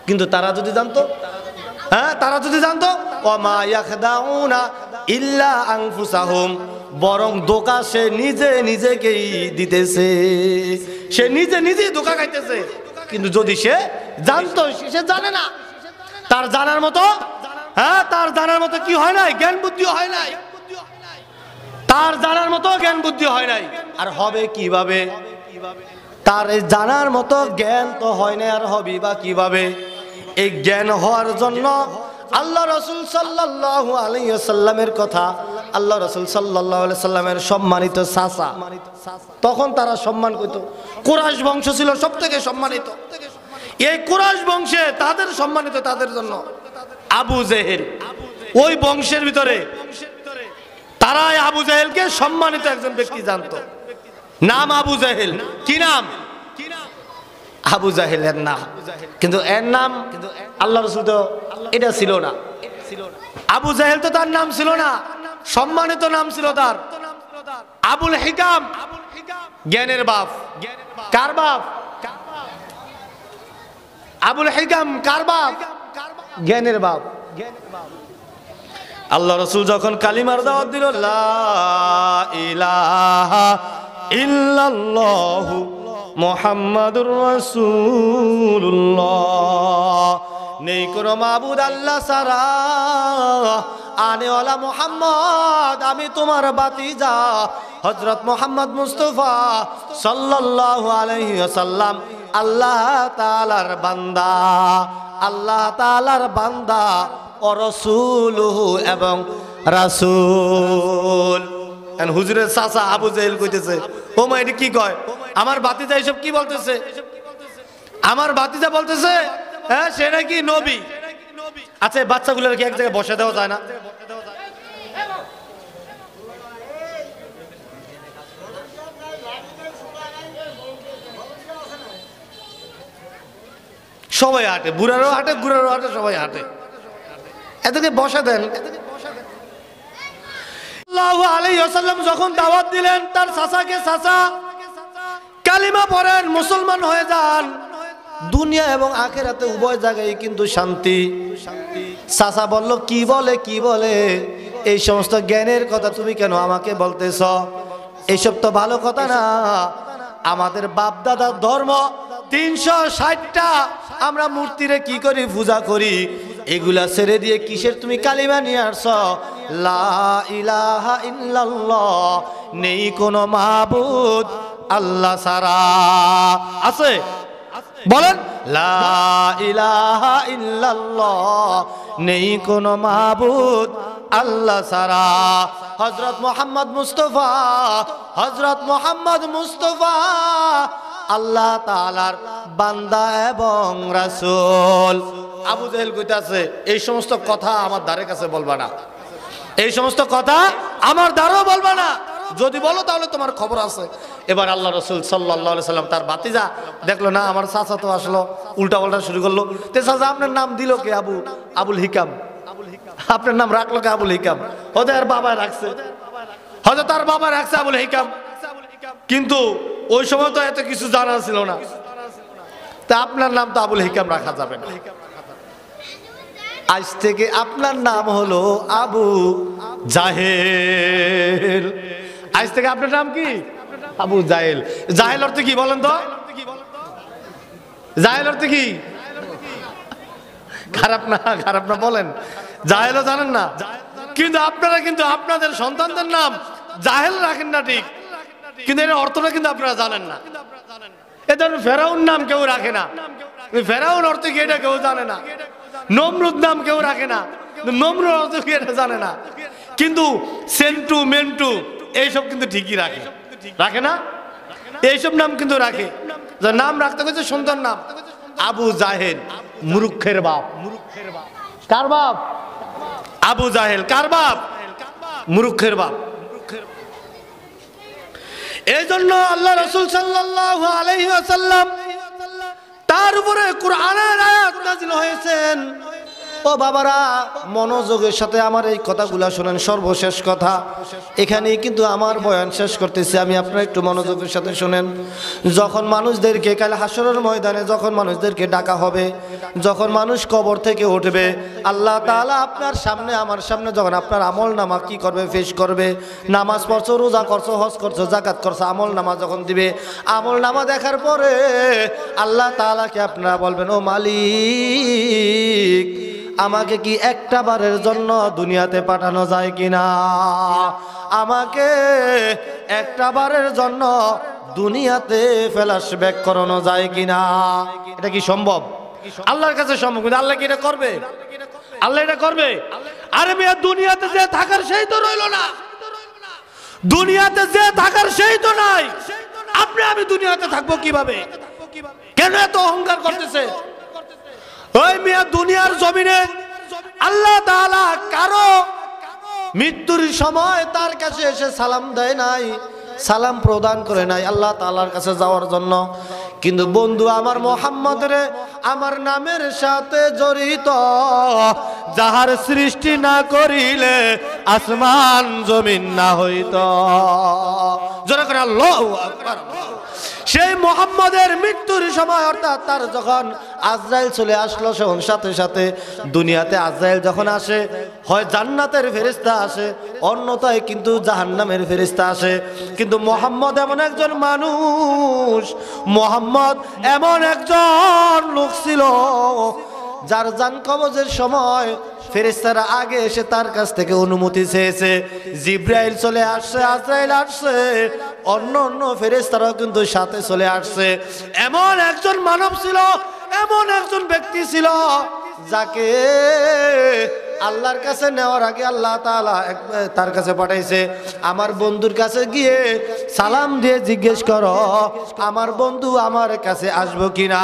কিন্তু তারা যদি জানতো, হ্যাঁ তারা যদি জানতো ওয়া মা ইয়াখদাউনা ইল্লা আনফুসাহুম, বরং ধোঁকা সে নিজেকেই দিতেছে, সে নিজেই ধোঁকা খাইতেছে। কিন্তু যদি সে জানতো, সে জানে না, তার জানার মতো হ্যাঁ, তার জানার মতো কি হয় নাই? জ্ঞান বুদ্ধি হয় নাই। তার জানার মতো জ্ঞান বুদ্ধি হয় নাই, আর হবে কিভাবে? তার এই জানার মতো জ্ঞান তো হয় না, আর হবে বা কিভাবে? এই জ্ঞান হওয়ার জন্য আল্লাহ রাসূল সাল্লাল্লাহু আলাইহি ওয়াসাল্লামের কথা, আল্লাহ রাসূল সাল্লাল্লাহু আলাইহি সাল্লামের সম্মানিত চাচা, তখন তারা সম্মান করত। কুরাইশ বংশ ছিল সবথেকে সম্মানিত। এই কুরাইশ বংশে তাদের সম্মানিত, তাদের জন্য আবু জেহেল, ওই বংশের ভিতরে তারাই আবু জেহেলকে সম্মানিত একজন ব্যক্তি জানতো। নাম আবু জেহেল। কি নাম? আবু জাহেলের নাম। কিন্তু এর নাম আল্লাহ রাসূল তো এটা ছিল না। আবু জাহেল তো তার নাম ছিল না, সম্মানিত নাম ছিল তার আবুল হিকাম, জ্ঞানের বাপ। কার বাপ? আবুল হিকাম কার বাপ? জ্ঞানের বাপ। আল্লাহ রাসূল যখন কালিমার দাওয়াত দিল, লা ইলাহা ইল্লাল্লাহু মুহাম্মাদুর রাসূলুল্লাহ, নেই কোনো মাবুদ আল্লাহ ছাড়া, আনেওয়ালা মুহাম্মদ আমি তোমার বাতিজা হযরত মুহাম্মদ মুস্তাফা সাল্লাল্লাহু আলাইহি ওয়াসাল্লাম আল্লাহ তাআলার বান্দা, আল্লাহ তাআলার বান্দা ও রাসূলুহু এবং রাসূল। এন্ড হুজুরের চাচা আবু জেহেল কইতেছে, ও মা এটা কি কয়? আমার ভাতিজা এসব কি বলতেছে? আমার ভাতিজা বলতেছে হ্যাঁ সে নাকি নবী। আচ্ছা, বাচ্চাগুলোর কি এক জায়গায় বসে দেওয়া যায় না? সবাই হাঁটে, বুড়ারও হাঁটে, গুড়ারও হাঁটে, সবাই হাঁটে, এদেরকে বসে দেন। সাল্লাল্লাহু আলাইহি ওয়াসাল্লাম যখন দাওয়াত দিলেন তার চাচাকে, চাচা কালিমা পড়েন, মুসলমান হয়ে যান, দুনিয়া এবং আখিরাতে উভয় জায়গায় কিন্তু শান্তি। চাচা বলল, কি বলে কি বলে? এই সমস্ত জ্ঞানের কথা তুমি কেন আমাকে বলতেছ? এইসব তো ভালো কথা না। আমাদের বাপ দাদার ধর্ম 360টা আমরা মূর্তিরে কি করি? পূজা করি। এগুলা ছেড়ে দিয়ে কিসের তুমি কালিমা নিয়ে আসছ? লা ইলাহা ইল্লাল্লাহ, নেই কোনো মাবুদ আল্লাহ ছাড়া। আছে? বলেন, লা ইলাহা ইল্লাল্লাহ, নেই কোনো মাবুদ আল্লাহ ছাড়া। হযরত মুহাম্মদ মুস্তাফা, হযরত মুহাম্মদ মুস্তাফা আল্লাহ তাআলার বান্দা এবং রাসূল। আবু জেহেল কইতাছে, এই সমস্ত কথা আমার ধারে কাছে বলবা না, এই সমস্ত কথা আমার দ্বারাও বলবা না, যদি বলো তাহলে তোমার খবর আছে। এবার আল্লাহ রাসূল সাল্লাল্লাহু আলাইহি সাল্লাম তার ভাতিজা দেখলো না আমার চাচা তো আসলো, উল্টা পাল্টা শুরু করলো। তে চাচা আপনার নাম দিল কে? আবুল হিকাম। আপনার নাম রাখলো কে? আবুল হিকাম। ওদের বাবা রাখছে, হয়তো তার বাবা রাখছে আবুল হিকাম, কিন্তু ওই সময় তো এত কিছু জানা ছিল না। তা আপনার নাম তো আবুল হিকাম রাখা যাবে না। আজ থেকে আপনার নাম হলো আবু জাহেল। আজ থেকে আপনার নাম কি? আবু জাহেল। জাহেল অর্থ কি বলেন তো? জাহেল অর্থ কি? খারাপ না, খারাপ না বলেন। জাহেলও জানেন না, কিন্তু আপনারা কিন্তু আপনাদের সন্তানদের নাম জাহেল রাখেন না ঠিক, কিন্তু এর অর্থটা কিন্তু আপনারা জানেন না। এ ধরুন ফেরাউন নাম কেউ রাখে না, ফেরাউন অর্থ কি এটা কেউ জানে না। নমরুদ নাম কেউ রাখে না, নমরুদ অর্থ কি এটা জানে না। কিন্তু সেন্টু, মেন্টু এইসব কিন্তু ঠিকই রাখে, রাখে না? এইসব নাম কিন্তু রাখে। নাম রাখতে গেছে সুন্দর নাম। আবু জাহেল মূর্খের বাপ। কার বাপ? আবু জাহেল। কার বাপ? মূর্খের বাপ। এই জন্য আল্লাহ রাসূল সাল্লাল্লাহু আলাইহি ওয়াসাল্লাম তার উপরে কোরআনের আয়াত নাযিল হয়েছেন। ও বাবারা, মনোযোগের সাথে আমার এই কথাগুলা শুনেন। সর্বশেষ কথা, এখানেই কিন্তু আমার বয়ান শেষ করতেছি আমি, আপনারা একটু মনোযোগের সাথে শুনেন। যখন মানুষদেরকে কাল হাসরের ময়দানে যখন মানুষদেরকে ডাকা হবে, যখন মানুষ কবর থেকে উঠবে, আল্লাহ তাআলা আপনার সামনে আমার সামনে যখন আপনার আমল নামা কি করবে? পেশ করবে। নামাজ পড়ছো, রোজা করছো, হজ করছো, যাকাত করছো, আমল নামা যখন দিবে, আমল নামা দেখার পরে আল্লাহ তাআলাকে আপনারা বলবেন, ও মালিক আমাকে কি একটা বারের জন্য দুনিয়াতে পাঠানো যায় কিনা? আমাকে একটা বারের জন্য দুনিয়াতে ফ্ল্যাশব্যাক করানো যায় কিনা? এটা কি সম্ভব? আল্লাহর কাছে সম্ভব, কিন্তু আল্লাহ কি এটা করবে? আল্লাহ এটা করবে? আরে মিয়া, দুনিয়াতে যে থাকার সেই তো রইল না, দুনিয়াতে যে থাকার সেই তো নাই। আপনি আমি দুনিয়াতে থাকবো কিভাবে? কেন এত অহংকার করতেছে? ওই মিয়া, দুনিয়ার জমিনে আল্লাহ তাআলা কারো মৃত্যুর সময় তার কাছে এসে সালাম দেয় নাই, সালাম প্রদান করে নাই আল্লাহ তাআলার কাছে যাওয়ার জন্য। কিন্তু বন্ধু আমার মুহাম্মদ রে আমার নামের সাথে জড়িত, যাহার সৃষ্টি না করিলে আসমান জমিন না হইত। জোরে করে আল্লাহু আকবার। সেই মুহাম্মদের মৃত্যুর সময়, অর্থাৎ তার যখন আজরাইল চলে আসলো, তখন সাথে সাথে দুনিয়াতে আজরাইল যখন আসে, হয় জান্নাতের ফেরেশতা আসে, অন্যথায় কিন্তু জাহান্নামের ফেরেশতা আসে। কিন্তু মুহাম্মদ এমন একজন মানুষ, মুহাম্মদ এমন একজন লোক ছিল যার জান কবজের সময় ফেরেশতারা আগে এসে তার কাছ থেকে অনুমতি চেয়েছে। জিব্রাইল চলে আসছে, আজরাইল আসছে, অন্য অন্য ফেরেশতারাও কিন্তু সাথে চলে আসছে। এমন একজন মানব ছিল, এমন একজন ব্যক্তি ছিল যাকে আল্লাহর কাছে নেওয়ার আগে আল্লাহ তাআলা তার কাছে পাঠাইছে, আমার বন্ধুর কাছে গিয়ে সালাম দিয়ে জিজ্ঞেস করো আমার বন্ধু আমার কাছে আসবো কিনা।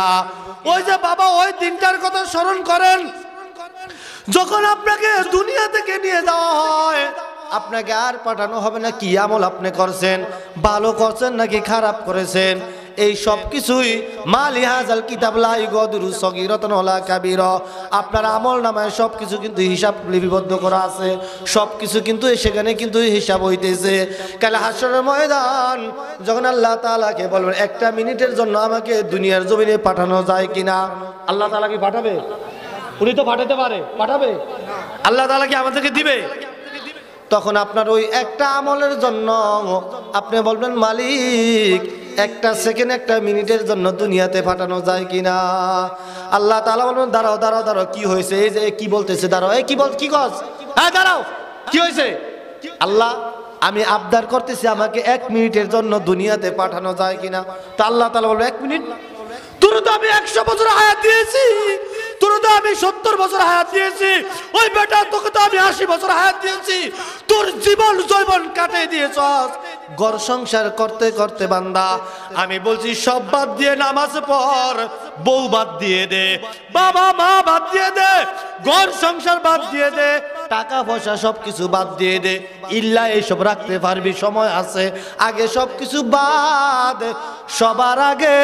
ওই যে বাবা, ওই দিনটার কথা স্মরণ করেন যখন আপনাকে দুনিয়া থেকে নিয়ে যাওয়া হয়, আপনাকে আর পাঠানো হবে না কি আমল আপনি করছেন, ভালো করছেন নাকি খারাপ করেছেন, এই সব কিছুই মালিহাজাল কিতাব লা ইগদিরু সগীরাতান ওয়ালা কাবীরা, আপনার আমল নামায় সব কিছু কিন্তু হিসাব লিপিবদ্ধ করা আছে, সব কিছু কিন্তু সেখানে কিন্তু হিসাব হইতেছে। কাল হাসরের ময়দান যখন আল্লাহ তাআলাকে বলবেন একটা মিনিটের জন্য আমাকে দুনিয়ার জমিনে পাঠানো যায় কিনা, আল্লাহ তাআলা কি পাঠাবে? উনি তো পাঠাতে পারে, পাঠাবে? আল্লাহ তাআলা কি আমাদেরকে দিবে? তখন আপনার ওই একটা আমলের জন্য আপনি বলবেন মালিক একটা সেকেন্ড একটা মিনিটের জন্য দুনিয়াতে পাঠানো যায় কিনা। আল্লাহ তাআলা বলবেন দাঁড়াও দাঁড়াও দাঁড়াও, কি হয়েছে? এই যে কি বলতেছে, দাঁড়াও, এই কি বল, কি কস? হ্যাঁ দাঁড়াও, কি হয়েছে? আল্লাহ আমি আবদার করতেছি আমাকে এক মিনিটের জন্য দুনিয়াতে পাঠানো যায় কিনা। তো আল্লাহ তাআলা বলবেন এক মিনিট? তোর তো আমি 100 বছর হায়াত দিয়েছি, তোর তো আমি 70 বছর হায়াত দিয়েছি, ওই বেটা তোকে তো আমি 80 বছর হায়াত দিয়েছি, তোর জীবন জৈবন কাটিয়ে দিয়েছস ঘর সংসার করতে করতে। বান্দা আমি বলছি সব বাদ দিয়ে নামাজ পড়, বউ বাদ দিয়ে দে, বাবা মা বাদ দিয়ে দে, ঘর সংসার বাদ দিয়ে দে, টাকা পয়সা সবকিছু বাদ দিয়ে দে, ইল্লা এইসব রাখতে পারবি, সময় আছে, আগে সবকিছু বাদ, সবার আগে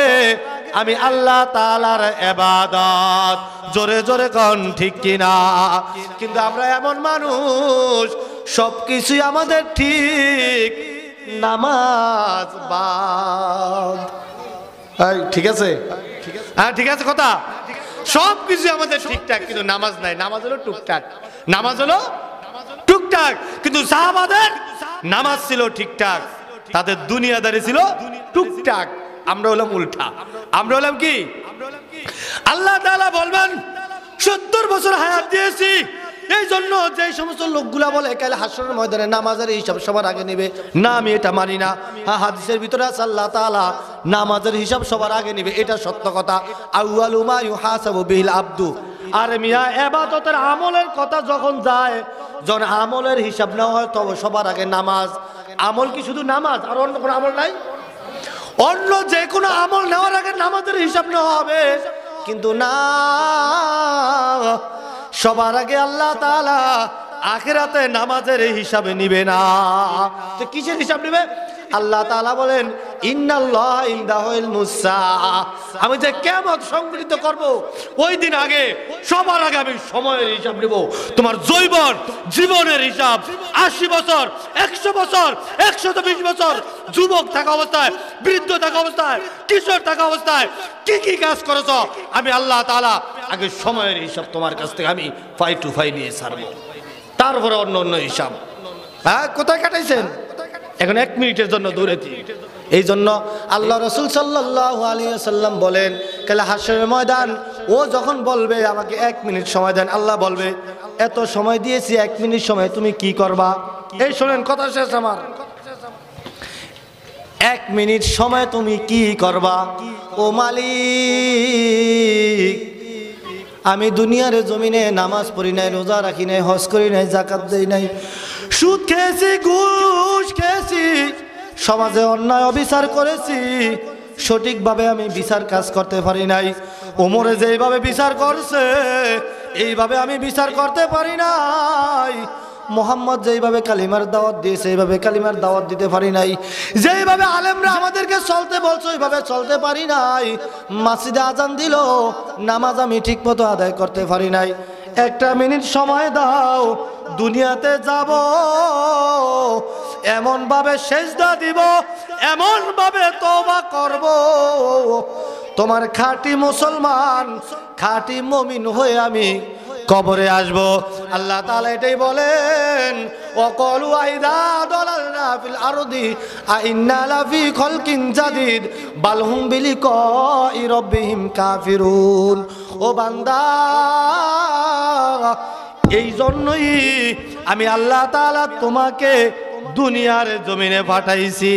আমি আল্লাহ তাআলার ইবাদত। জোরে জোরে কোন ঠিক কিনা? কিন্তু আমরা এমন মানুষ সবকিছুই আমাদের ঠিক, নামাজ বাদ। ঠিক আছে, হ্যাঁ ঠিক আছে কথা, সবকিছু আমাদের ঠিকঠাক কিন্তু নামাজ নাই, নামাজ হলো টুকটাক, নামাজ হলো টুকটাক। কিন্তু সাহাবাদের নামাজ ছিল ঠিকঠাক, তাদের দুনিয়াদারি ছিল টুকটাক। আমরা হলাম উল্টা, আমরা হলাম কি? আল্লাহ তাআলা বলবেন 70 বছর হায়াত দিয়েছি, এই জন্য যে সমস্ত লোকগুলা বলে কাল হাসরের ময়দানে নামাজের হিসাব সবার আগে নেবে, না আমি এটা মানি না। হাদিসের ভিতরে আছে আল্লাহ তাআলা নামাজের হিসাব সবার আগে নেবে, এটা সত্য কথা। আউয়ালু মা ইউহাসাবু বিল আবদু, আর মিয়া ইবাদতের আমলের কথা যখন যায়, যখন আমলের হিসাব নেওয়া হয় তবে সবার আগে নামাজ। আমল কি শুধু নামাজ, আর অন্য কোনো আমল নাই? অন্য যে কোনো আমল নেওয়ার আগে নামাজের হিসাব নেওয়া হবে, কিন্তু না, সবার আগে আল্লাহ তাআলা আখিরাতে নামাজের হিসাবে নিবে না। তো কিসের হিসাব নিবে? আল্লাহ তাআলা বলেন ইন্নাল্লাহা ইনদাহুল মুসসাআ, আমি যে কিয়ামত সংঘটিত করব ওই দিন আগে সবার আগে আমি সময়ের হিসাব নেব। তোমার জীবনের হিসাব, 80 বছর, 100 বছর, 120 বছর যুবক থাকা অবস্থায়, বৃদ্ধ থাকা অবস্থায়, কিশোর থাকা অবস্থায় কি কি কাজ করেছো, আমি আল্লাহ তাআলা আগে সময়ের হিসাব তোমার কাছ থেকে আমি ফাই টু ফাই নিয়ে ছাড়বো, তারপরে অন্য অন্য হিসাব। হ্যাঁ, কোথায় কাটাইছেন? এখন 1 মিনিটের জন্য দৌড়েছি। এই জন্য আল্লাহ রাসূল সাল্লাল্লাহু আলাইহি ওয়াসাল্লাম বলেন কাল হাসরের ময়দান ও যখন বলবে আমাকে 1 মিনিট সময় দেন, আল্লাহ বলবে এত সময় দিয়েছি, 1 মিনিট সময় তুমি কি করবা? এই শোনেন, কথা শেষ আমার। 1 মিনিট সময় তুমি কি করবা? ও মালিক, আমি দুনিয়ার জমিনে নামাজ পড়ি নাই, রোজা রাখি নাই, হজ করি নাই, যাকাত দেই নাই, সুদ খেয়েছি, ঘুষ খেয়েছি, সমাজে অন্যায় অবিচার করেছি, সঠিকভাবে আমি বিচার কাজ করতে পারি নাই। ওমরে যেইভাবে বিচার করছে এইভাবে আমি বিচার করতে পারি নাই। মোহাম্মদ যেইভাবে কালিমার দাওয়াত দিয়েছে এইভাবে কালিমার দাওয়াত দিতে পারি নাই। যেইভাবে আলেমরা আমাদেরকে চলতে বলছে ওইভাবে চলতে পারি নাই। মসজিদে আজান দিল, নামাজ আমি ঠিকমতো আদায় করতে পারি নাই। 1 মিনিট সময় দাও, দুনিয়াতে যাব, এমন ভাবে সেজদা দিব, এমন ভাবে তওবা করব, তোমার খাঁটি মুসলমান, খাঁটি মুমিন হয়ে আমি কবরে আসব। আল্লাহ তাআলা এটাই বলেন, ওয়াকালু আইদা দালালনা ফিল আরদি আইন্না লাফি খালকিন জাদিদ বাল হুম বিলিকাই রাব্বিহিম কাফিরুন। ও বান্দা, এই জন্যই আমি আল্লাহ তাআলা তোমাকে দুনিয়ার জমিনে পাঠাইছি।